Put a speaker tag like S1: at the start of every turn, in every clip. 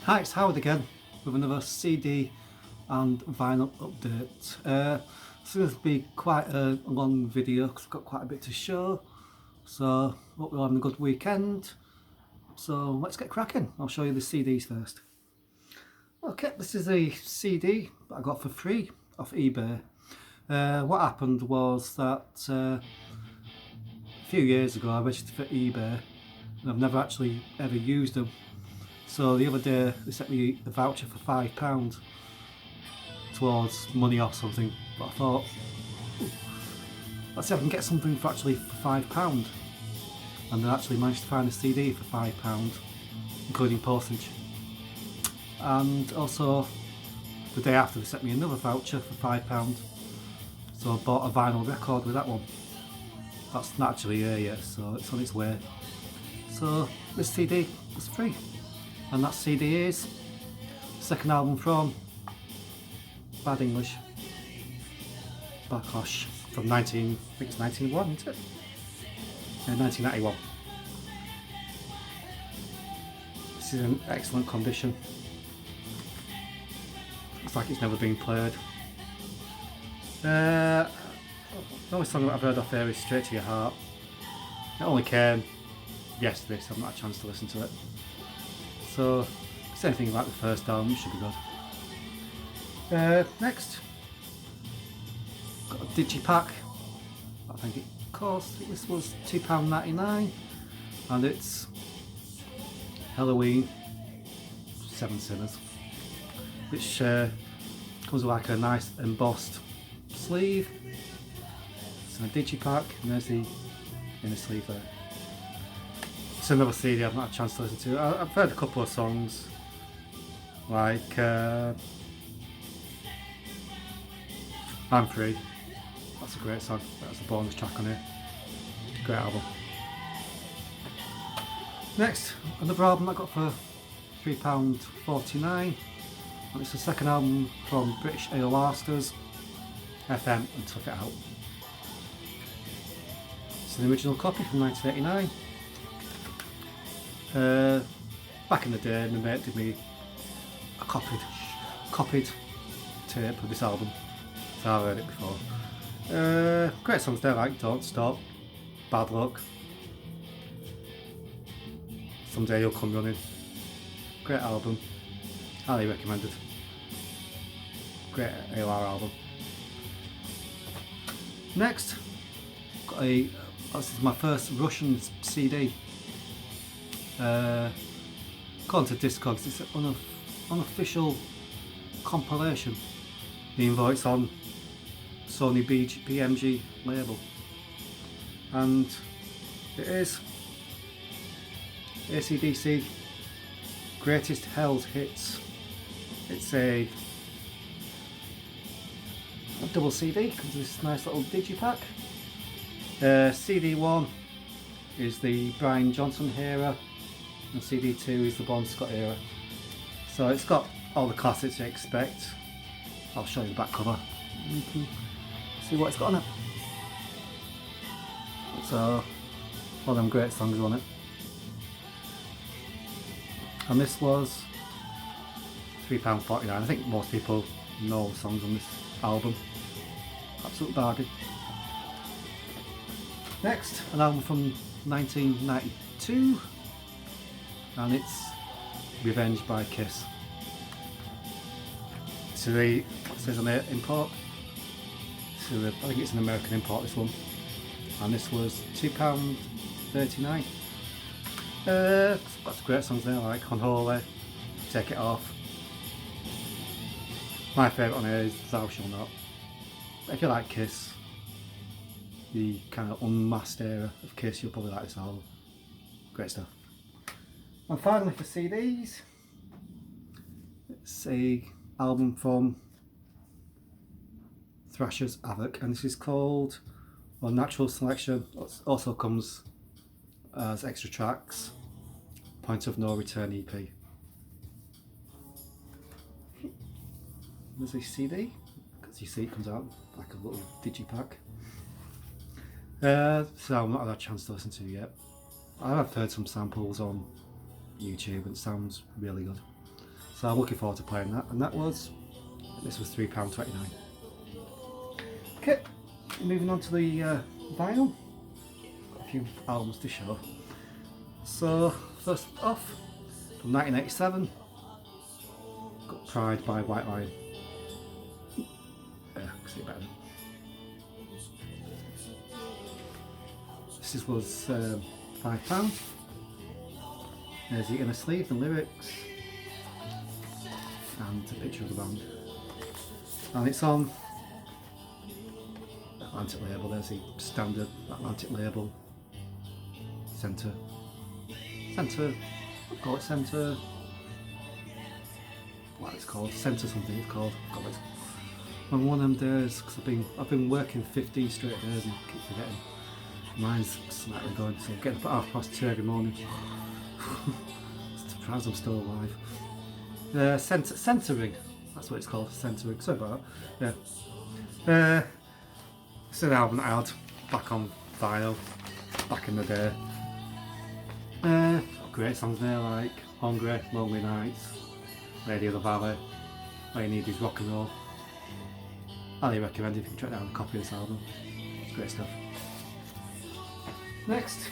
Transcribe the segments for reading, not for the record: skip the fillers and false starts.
S1: Hi, it's Howard again with another CD and vinyl update. This is going to be quite a long video because I've got quite a bit to show. So, hope you're having a good weekend. So, let's get cracking. I'll show you the CDs first. Okay, this is a CD that I got for free off eBay. What happened was that a few years ago I registered for eBay and I've never actually ever used them. So the other day they sent me a voucher for £5 towards money or something, but I thought, let's see if I can get something for actually for £5, and I actually managed to find a CD for £5, including postage. And also the day after they sent me another voucher for £5, so I bought a vinyl record with that one. That's not actually here yet, so it's on its way. So this CD was free. And that CD is second album from Bad English, Backlash, from I think it's 1991, isn't it? Yeah, 1991. This is in excellent condition. It's like it's never been played. The only song that I've heard off there is Straight to Your Heart. It only came yesterday, so I've not had a chance to listen to it. So, if it's anything like the first album, it should be good. Next, got a digipack. I think it cost, this was £2.99, and it's Halloween 7 Sinners, which comes with like a nice embossed sleeve. It's in a digipack, and there's the inner sleeve there. It's another CD I've not had a chance to listen to. I've heard a couple of songs, like I'm Free. That's a great song. That's a bonus track on here. Great album. Next, another album I got for £3.49, and it's the second album from British AOR FM and Tough It Out. It's an original copy from 1989. Back in the day, my mate did me a copied tape of this album, so I've heard it before. Great songs there, like Don't Stop, Bad Luck, Someday You'll Come Running. Great album, highly recommended. Great AOR album. Next, got this is my first Russian CD. According to Discogs, it's an unofficial compilation, even though it's on Sony BMG label, and it is AC/DC Greatest Hell's Hits. It's a double CD, comes with this nice little digipack. CD1 is the Brian Johnson era, and CD2 is the Bon Scott era. So it's got all the classics you expect. I'll show you the back cover. You can see what it's got on it. So, all them great songs on it. And this was £3.49. I think most people know the songs on this album. Absolute bargain. Next, an album from 1992, and it's Revenge by Kiss. So it says on it import. So I think it's an American import, this one, and this was £2.39. Lots of great songs there, like Unholy, Take It Off. My favourite on here is Thou Shall Not. If you like Kiss, the kind of unmasked era of Kiss, you'll probably like this album. Great stuff. And finally for CDs, it's a album from Thrasher's Havoc, and this is called Unnatural Selection. It also comes as extra tracks, Point of No Return EP. There's a CD, as you see it comes out like a little digipack. So I've not had a chance to listen to yet. I have heard some samples on YouTube and it sounds really good. So I'm looking forward to playing that, and this was £3.29. Okay, moving on to the vinyl. Got a few albums to show. So first off, from 1987, got Pride by White Lion. Yeah, I can see it better. This was £5. There's the inner sleeve, the lyrics, and a picture of the band. And it's on Atlantic label. There's the standard Atlantic label. Centre. I'll call it centre. What it's called? Centre something. It's called. I've got it. On one of them days, because I've been working 15 straight days and keep forgetting. Mine's slightly going, so I'm getting up at 2:30 every morning. Surprised I'm still alive. Centering, that's what it's called, centering. Sorry about that. Yeah. It's an album that I had back on vinyl back in the day. Great songs there like Hungry, Lonely Nights, Lady of the Valley, All You Need Is Rock and Roll. Highly recommend if you can track down a copy of this album. It's great stuff. Next,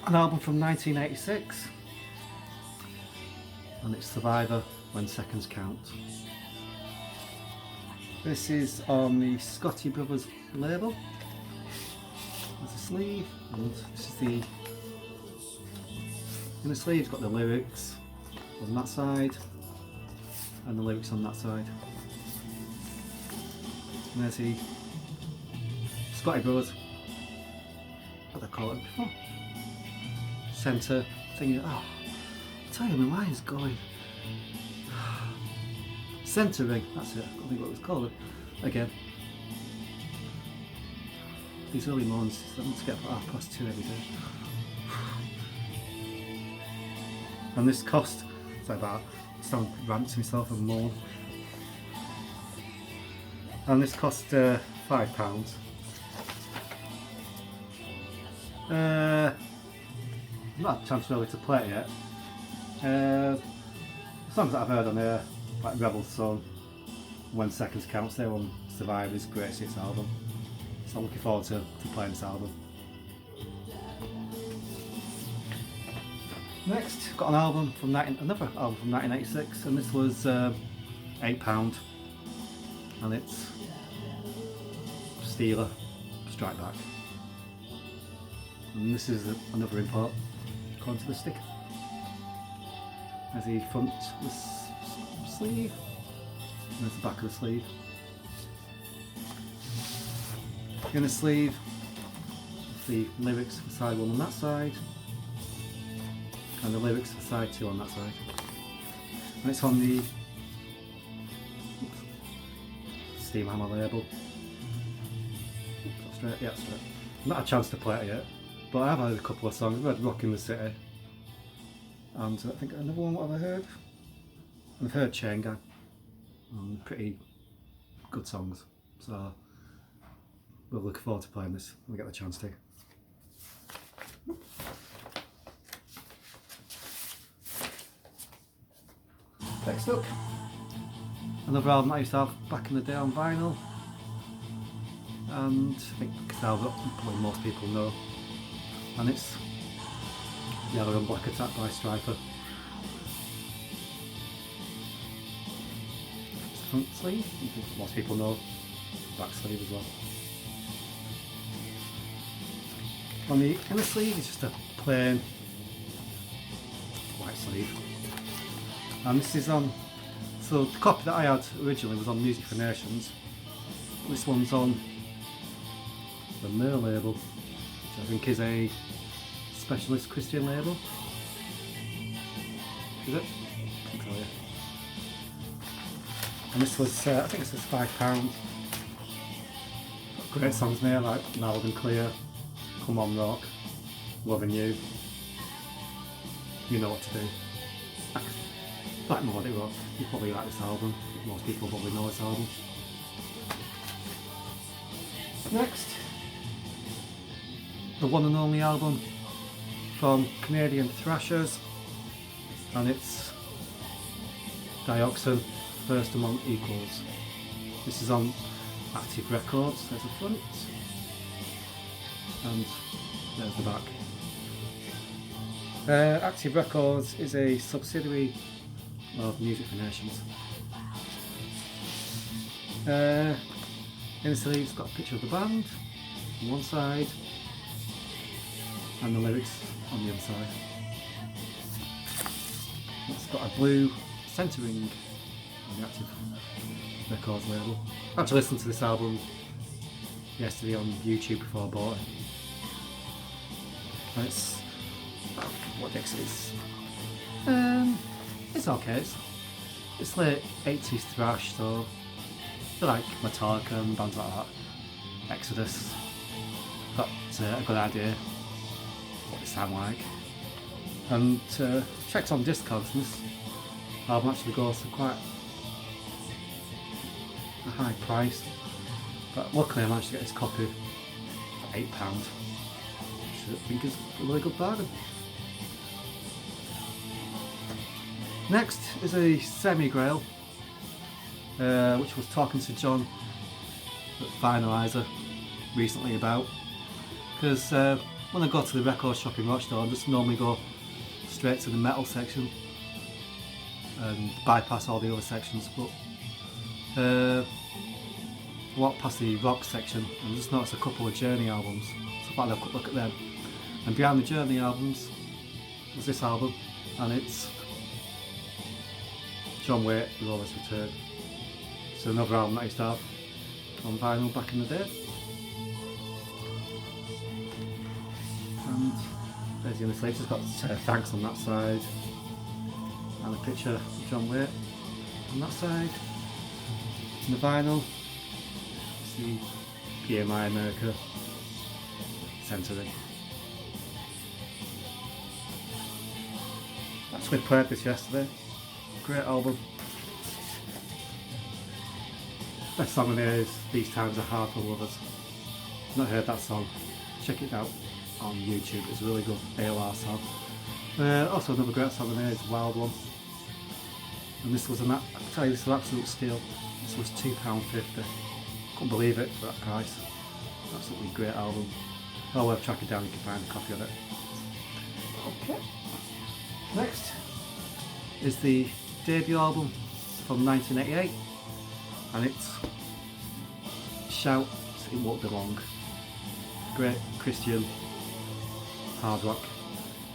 S1: an album from 1986, and it's Survivor When Seconds Count. This is on the Scotty Brothers label. There's a sleeve, and this is the in the sleeve's got the lyrics on that side and the lyrics on that side. And there's the Scotty Brothers, what they call it before, centre thing. Oh, I'll tell you, my mind's going. Centering, that's it, I can't think what it was called again. These early mornings, I need to get up at 2:30 every day. And this cost, it's like that, sound rant to myself and moan. And this cost £5. I've not had a chance really to play it yet. Songs that I've heard on here, like Rebel's Son, When Seconds Counts, they're on Survivor's Greatest Hits album. So I'm looking forward to playing this album. Next, got an album from another album from 1986, and this was £8, and it's Steeler, Strike Back. And this is another import, according to the sticker. There's the front of the sleeve, and there's the back of the sleeve. In the sleeve, the lyrics for side one on that side, and the lyrics for side two on that side. And it's on the Steam Hammer label. That's straight, yeah, that's straight. Not had a chance to play it yet, but I have heard a couple of songs. I've heard Rock in the City, and I think another one, what have I heard? I've heard Chain Gang, pretty good songs, so we'll look forward to playing this when we get the chance to. Next up, another album I used to have back in the day on vinyl, and I think probably most people know, and it's Yellow and Black Attack by Striper. It's the front sleeve, most people know, back sleeve as well. On the inner sleeve is just a plain white sleeve. And this is on, so the copy that I had originally was on Music for Nations. This one's on the Mer label, which I think is a specialist Christian label. Is it? I think so, yeah. And this was, I think this was £5. Great songs there like Loud and Clear, Come On Rock, Loving You, You Know What to Do. Like more what it was. You probably like this album. Most people probably know this album. Next, the one and only album from Canadian thrashers, and it's Dioxin, First Among Equals. This is on Active Records. There's the front, and there's the back. Active Records is a subsidiary of Music for Nations. In the sleeve, it's got a picture of the band on one side and the lyrics on the other side. It's got a blue centering on the Active Records label. I actually listened to this album yesterday on YouTube before I bought it. And it's, what decks it is? It's okay. It's late 80s thrash, so I feel like Metallica and bands like that. Exodus. Got a good idea what they sound like. And checked on Discogs, and this album actually goes for quite a high price. But luckily I managed to get this copy for £8, which I think is a really good bargain. Next is a semi-grail, which was talking to John at Finalizer recently about, because when I go to the record shop in Rochdale, I just normally go straight to the metal section and bypass all the other sections, but I walked past the rock section and I just noticed a couple of Journey albums, so I thought I'd have a quick look at them. And behind the Journey albums was this album, and it's John Waite with All This Return. It's another album that I used to have on vinyl back in the day. And there's the other sleeve. It's got thanks on that side and a picture of John Waite on that side. And the vinyl, it's the PMI America centering. Actually played this yesterday. Great album. Best song on here is These Times Are Hard for Lovers. Not heard that song, check it out on YouTube, it's a really good AOR song. Also another great song on here is Wild One. And this was I tell you, this was absolute steal. This was £2.50. Couldn't believe it for that price. Absolutely great album. Well worth tracking down, you can find a copy of it. Okay. Next is the debut album from 1988, and it's Shout It Won't Be Long. Great Christian hard rock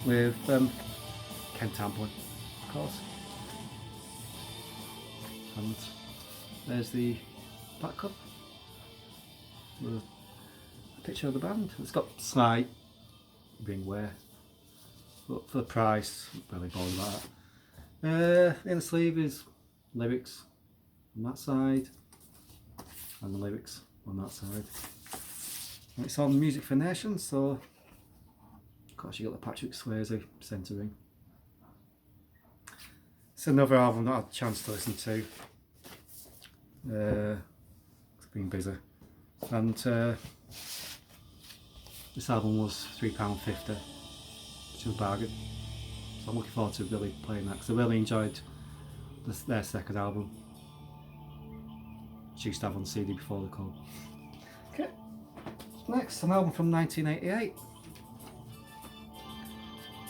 S1: with Ken Tamplin, of course. And there's the back cover with a picture of the band. It's got slight ring wear, but for the price, I'm really bothered about that. In the sleeve is lyrics on that side and the lyrics on that side. And it's on Music for Nations, so of course you got the Patrick Swayze centering. It's another album that I had a chance to listen to. I've been busy, and this album was £3.50, which was a bargain. So I'm looking forward to really playing that, because I really enjoyed their second album, which I used to have on CD before the call. Okay, next an album from 1988,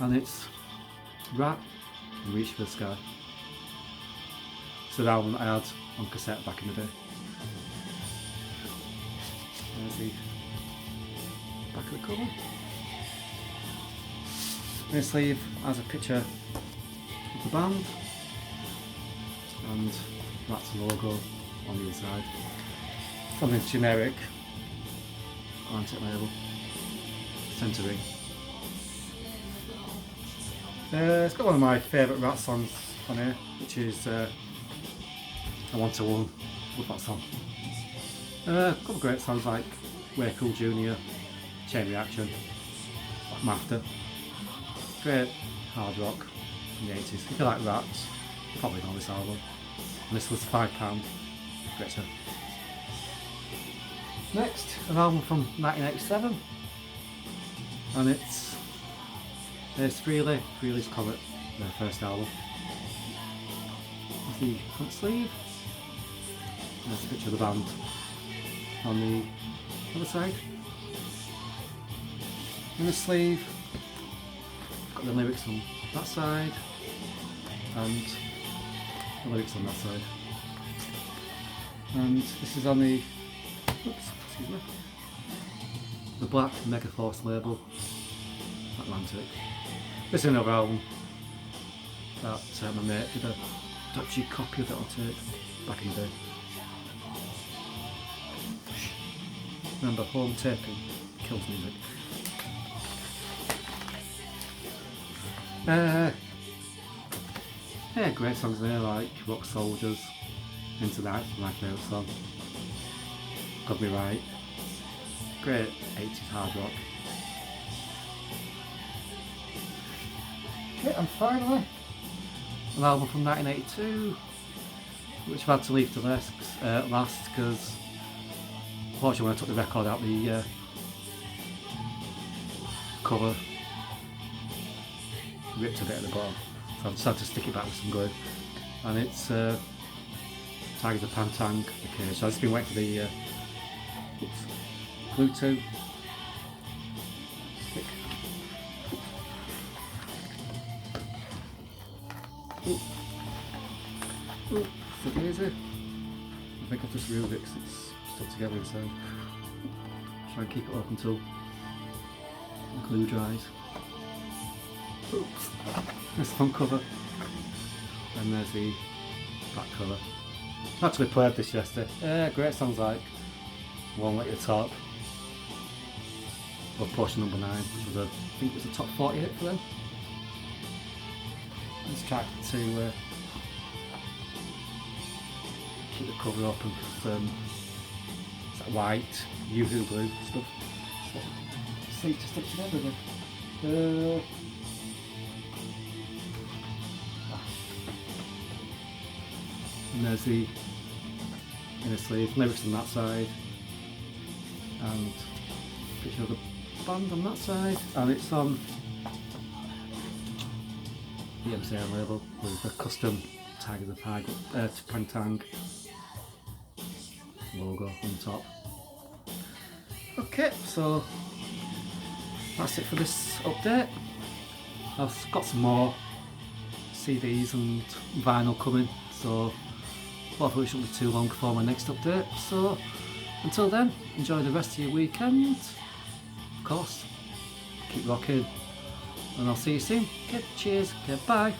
S1: and it's Rat and Reach for the Sky. It's an album that I had on cassette back in the day. There's the back of the cover. The sleeve has a picture of the band, and that's the logo on the inside. Something generic, Atlantic label, centering. It's got one of my favourite Rat songs on here, which is I Want to One. Love that song. A couple of great songs like Way Cool Jr., Chain Reaction, Mafter. Great hard rock from the 80s. If you like Rats, you probably know this album. And this was £5. Great show. Next, an album from 1987, and it's Freely's Comet, their first album. the front sleeve. And there's a picture of the band on the other side. In the sleeve, got the lyrics on that side and the lyrics on that side. And this is on the, oops, excuse me, the black Megaforce label, Atlantic. This is another album that my mate did a dodgy copy of it on tape back in the day. Remember, home taping kills music. Yeah, great songs there like Rock Soldiers, Into That, my favourite song. Got Me Right. Great 80s hard rock. Okay, and finally, an album from 1982, which I've had to leave to last because unfortunately when I took the record out, the cover ripped a bit at the bottom, so I've decided to stick it back with some glue. And it's Tygers of Pan Tang. Okay, so I've just been waiting for the glue to stick. Ooh, so easy. I think I've just reeled it because it's stuck together inside. Try and keep it up until the glue dries. Oops. There's the front cover, and there's the back cover. I actually played this yesterday. Great songs like Won't Let You Talk, or Portion Number 9, which was I think it was a top 40 hit for them. Let's try to keep the cover open because it's that white, Yoo-hoo blue stuff. So, see to stick together again. And there's the inner sleeve, lyrics on that side, and a picture of the band on that side, and it's on the MCR label with a custom Tygers of Pan Tang logo on the top. Okay, so that's it for this update. I've got some more CDs and vinyl coming, so hopefully it shouldn't be too long before my next update. So until then, enjoy the rest of your weekend. Of course, keep rocking, and I'll see you soon. Okay, cheers. Okay, bye.